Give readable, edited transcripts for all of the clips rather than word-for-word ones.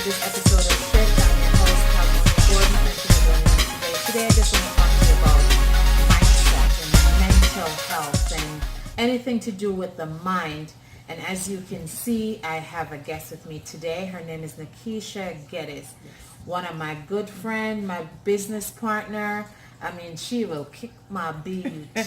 this episode of S.H.I.F.T. I'm your host, Calhoun Gordon. Thank you for joining us today. Today I just want to talk to you about mindset and mental health and anything to do with the mind. And as you can see, I have a guest with me today. Her name is Nakeisha Geddes, one of my good friend, my business partner. I mean, she will kick my BUT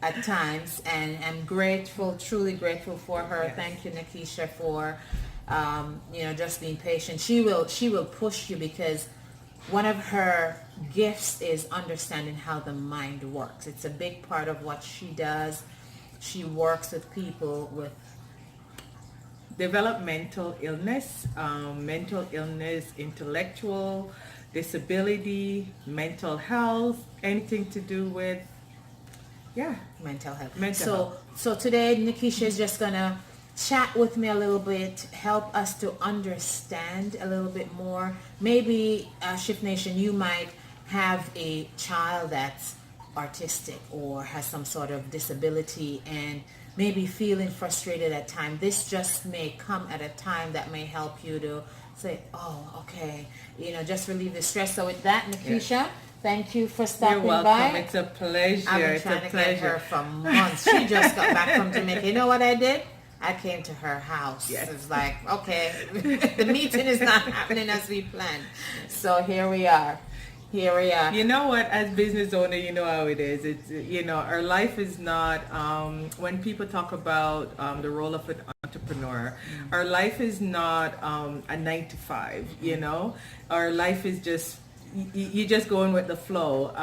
at times, and I'm grateful, truly grateful for her. Yes. Thank you, Nakeisha, for just being patient. She will push you because one of her gifts is understanding how the mind works. It's a big part of what she does. She works with people with developmental illness, intellectual disability, mental health, anything to do with, mental health. Mental health. So today Nakeisha is just gonna chat with me a little bit, help us to understand a little bit more. Maybe Shift Nation, you might have a child that's artistic or has some sort of disability and maybe feeling frustrated at times. This just may come at a time that may help you to say, oh, okay, just relieve the stress. So with that, Nakeisha, thank you for stopping You're welcome. by. It's a pleasure. I've been It's trying a to pleasure. get her for months. She just got back from Jamaica. You know what I did? I came to her house. Yes. It's like, okay, the meeting is not happening as we planned. So here we are. You know what? As business owner, you know how it is. It's our life is not. When people talk about the role of an entrepreneur, our life is not a 9 to 5. Our life is just. You just go in with the flow.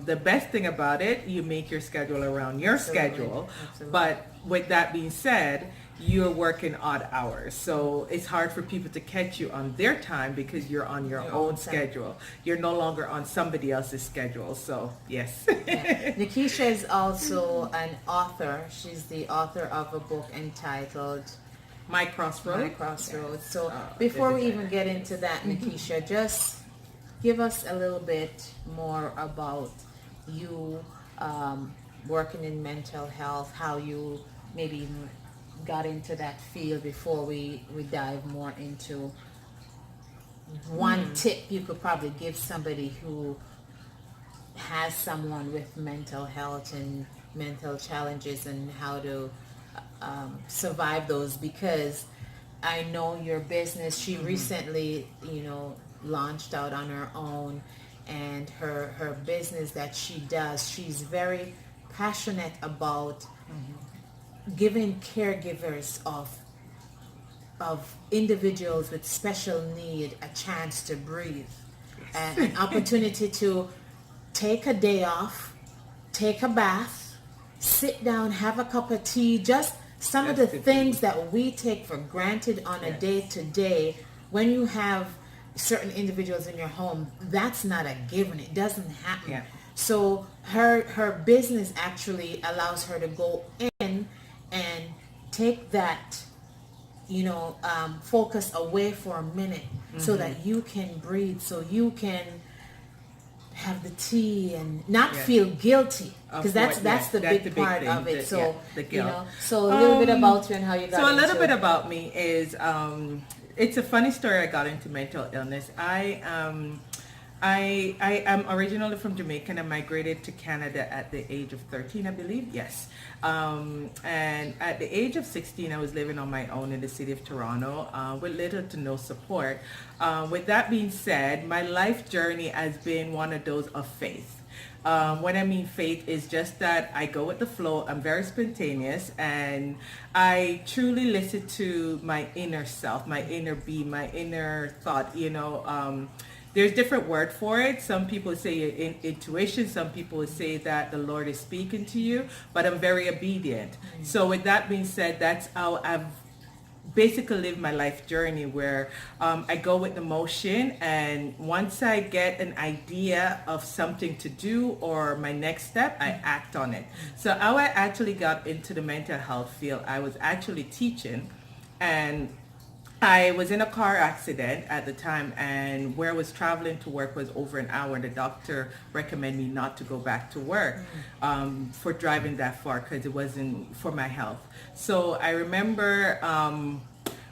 The best thing about it, you make your schedule around your schedule. Absolutely. But with that being said, you're working odd hours. So it's hard for people to catch you on their time because you're on your own schedule. You're no longer on somebody else's schedule. So yes. Yeah. Nakeisha is also an author. She's the author of a book entitled My Crossroads. My Crossroads. So before we even get into that, Nakeisha, just give us a little bit more about you working in mental health, how you maybe got into that field before we dive more into one tip you could probably give somebody who has someone with mental health and mental challenges and how to survive those, because I know your business, she recently launched out on her own, and her business that she does, she's very passionate about giving caregivers of individuals with special need a chance to breathe, and an opportunity to take a day off, take a bath, sit down, have a cup of tea, just some of the things that we take for granted on a day-to-day. When you have certain individuals in your home, that's not a given. It doesn't happen. Yeah. So her business actually allows her to go in and take that focus away for a minute, so that you can breathe, so you can have the tea and not feel guilty, because that's the big part thing, of it. the guilt. So a little bit about you and how you got So a into little bit it. about me is it's a funny story. I got into mental illness. I am originally from Jamaica, and I migrated to Canada at the age of 13, I believe. Yes. And at the age of 16, I was living on my own in the city of Toronto with little to no support. With that being said, my life journey has been one of those of faith. When I mean faith is just that I go with the flow. I'm very spontaneous, and I truly listen to my inner self, my inner being, my inner thought. There's different word for it. Some people say intuition. Some people say that the Lord is speaking to you, but I'm very obedient. So with that being said, that's how I've basically lived my life journey, where I go with the motion, and once I get an idea of something to do or my next step, I act on it. So how I actually got into the mental health field, I was actually teaching, and I was in a car accident at the time, and where I was traveling to work was over an hour, and the doctor recommended me not to go back to work for driving that far because it wasn't for my health. So I remember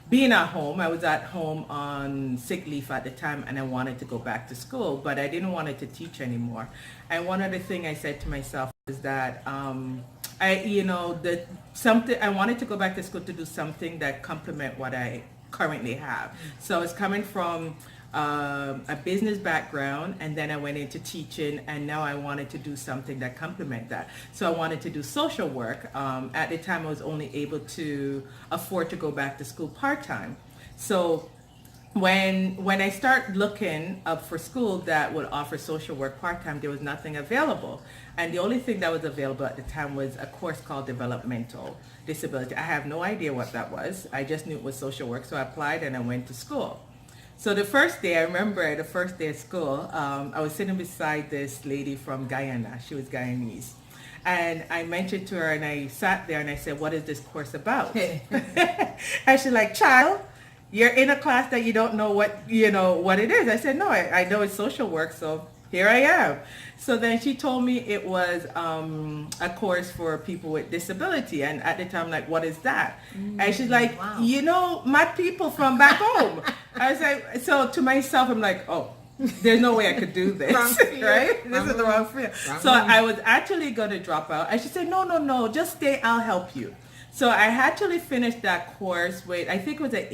being at home. I was at home on sick leave at the time, and I wanted to go back to school, but I didn't want to teach anymore. And one of the things I said to myself is that I wanted to go back to school to do something that complement what I currently have. So it's coming from a business background, and then I went into teaching, and now I wanted to do something that complement that. So I wanted to do social work. At the time I was only able to afford to go back to school part-time. So when I started looking up for school that would offer social work part-time, there was nothing available. And the only thing that was available at the time was a course called developmental disability. I have no idea what that was. I just knew it was social work. So I applied and I went to school. So the first day, I remember the first day of school, I was sitting beside this lady from Guyana. She was Guyanese. And I mentioned to her, and I sat there and I said, what is this course about? And she's like, child, you're in a class that you don't know what it is. I said, no, I know it's social work, so here I am. So then she told me it was a course for people with disability. And at the time, I'm like, what is that? And she's like, wow. My people from back home. I was like, so to myself, I'm like, oh, there's no way I could do this, right? This is the wrong field. So I was actually going to drop out. And she said, no, just stay, I'll help you. So I actually finished that course with, I think it was an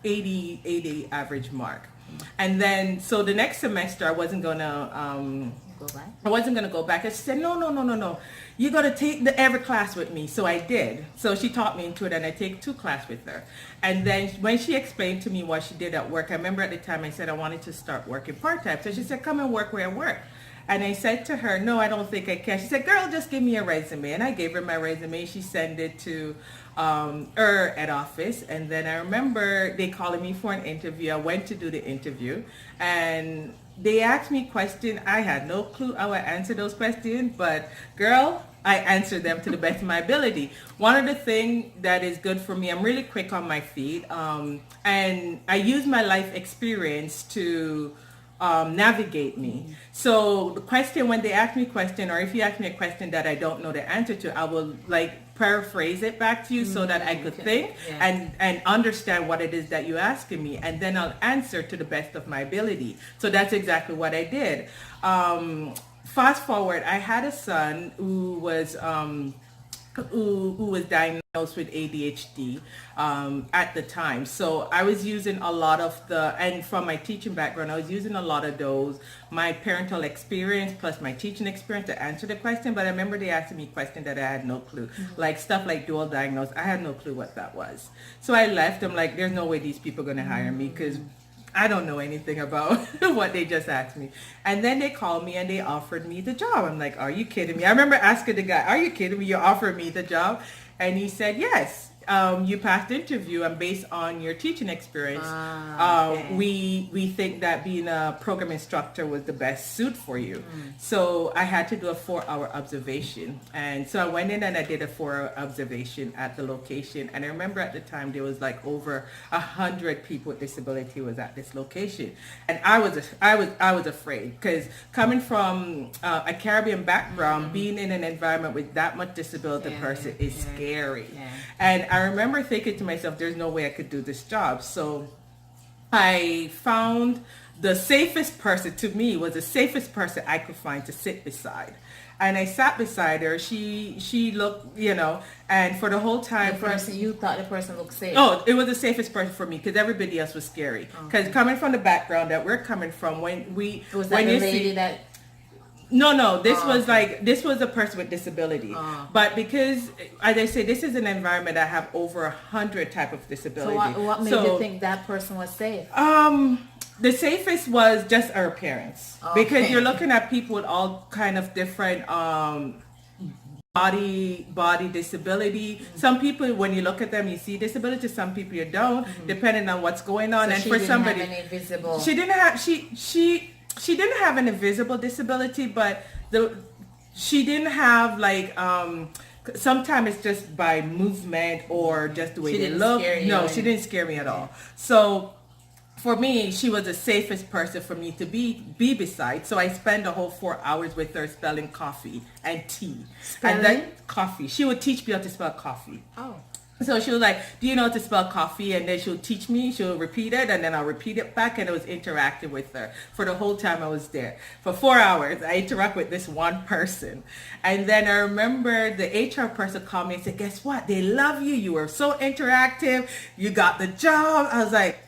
80 average mark. And then, so the next semester I wasn't going to go back. And she said, no. You got to take every class with me. So I did. So she taught me into it, and I take 2 classes with her. And then when she explained to me what she did at work, I remember at the time I said I wanted to start working part-time. So she said, come and work where I work. And I said to her, no, I don't think I can. She said, girl, just give me a resume. And I gave her my resume. She sent it to her at office. And then I remember they calling me for an interview. I went to do the interview. And they asked me questions. I had no clue how I answered those questions. But girl, I answered them to the best of my ability. One of the things that is good for me, I'm really quick on my feet. And I use my life experience to navigate me. So the question, when they ask me a question, or if you ask me a question that I don't know the answer to, I will paraphrase it back to you so that I could think and understand what it is that you're asking me, and then I'll answer to the best of my ability. So that's exactly what I did. Fast forward, I had a son who was diagnosed with ADHD at the time. So I was using a lot of and from my teaching background, I was using a lot of those, my parental experience plus my teaching experience to answer the question. But I remember they asked me a question that I had no clue, like stuff like dual diagnosis. I had no clue what that was. So I left. I'm like, there's no way these people are going to hire me because I don't know anything about what they just asked me. And then they called me and they offered me the job. I'm like, are you kidding me? I remember asking the guy, are you kidding me? You offered me the job? And he said, yes. You passed the interview, and based on your teaching experience, we think that being a program instructor was the best suit for you. So I had to do a 4-hour observation. And so I went in and I did a 4-hour observation at the location. And I remember at the time there was over 100 people with disability was at this location. And I was afraid, because coming from a Caribbean background, being in an environment with that much disability person is scary. And I remember thinking to myself, there's no way I could do this job. So I found the safest person, to me, was the safest person I could find to sit beside. And I sat beside her. She looked, and for the whole time. You thought the person looked safe? Oh, it was the safest person for me, because everybody else was scary. Because coming from the background that we're coming from, No, this was this was a person with disability. But because, as I say, this is an environment that have over 100 type of disability. So what made you think that person was safe? The safest was just our appearance. Because you're looking at people with all kind of different body disability. Some people, when you look at them, you see disability. Some people you don't, depending on what's going on. So and she for didn't somebody, have any visible. she didn't have she didn't have an invisible disability, but she didn't have sometimes it's just by movement or just the way they look. No, she didn't scare me at all. So for me, she was the safest person for me to be beside. So I spent the whole 4 hours with her spelling coffee and tea. Spelling? And then coffee. She would teach me how to spell coffee. So she was like, do you know how to spell coffee? And then she'll teach me, she'll repeat it, and then I'll repeat it back. And I was interacting with her for the whole time I was there. For 4 hours, I interact with this one person. And then I remember the HR person called me and said, guess what? They love you. You were so interactive. You got the job. I was like,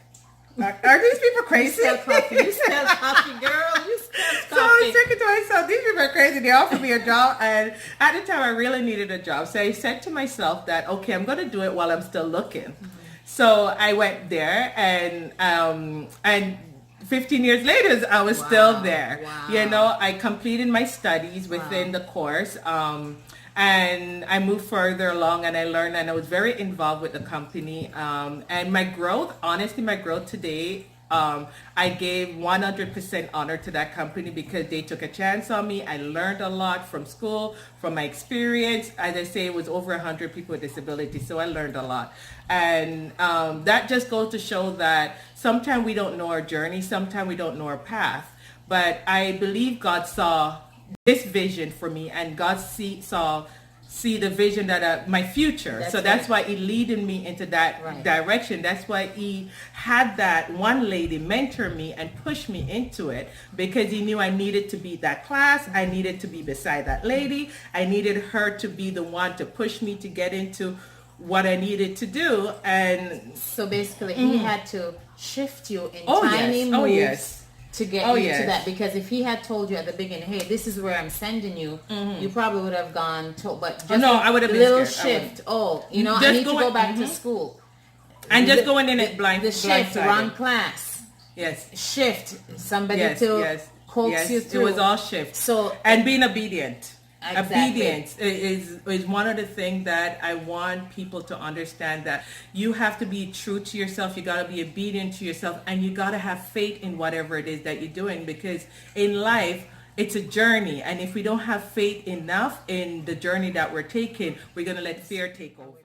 are these people crazy? You spell coffee. You spell coffee, girl. You spell coffee. So I was thinking to myself, these people are crazy. They offered me a job, and at the time I really needed a job. So I said to myself that, okay, I'm going to do it while I'm still looking. Mm-hmm. So I went there, and 15 years later, I was still there. Wow. You know, I completed my studies within the course. And I moved further along, and I learned, and I was very involved with the company. And my growth, honestly, my growth today, I gave 100% honor to that company because they took a chance on me. I learned a lot from school, from my experience. As I say, it was over 100 people with disabilities, so I learned a lot. And that just goes to show that sometimes we don't know our journey, sometimes we don't know our path. But I believe God saw this vision for me, and God see the vision that my future. That's why he leaded me into that direction. That's why he had that one lady mentor me and push me into it, because he knew I needed to be that class. I needed to be beside that lady. I needed her to be the one to push me to get into what I needed to do. And so basically he had to shift you in tiny moves to get you to that, because if he had told you at the beginning, hey, this is where I'm sending you, you probably would have gone to, but just I would have been little scared. shift. I need to go back to school. And just going in it blind. The shift, wrong class. Yes. Shift, somebody to coax you through. It was all shift. So, and being obedient. Exactly. Obedience is one of the things that I want people to understand, that you have to be true to yourself. You got to be obedient to yourself, and you got to have faith in whatever it is that you're doing, because in life, it's a journey. And if we don't have faith enough in the journey that we're taking, we're going to let fear take over.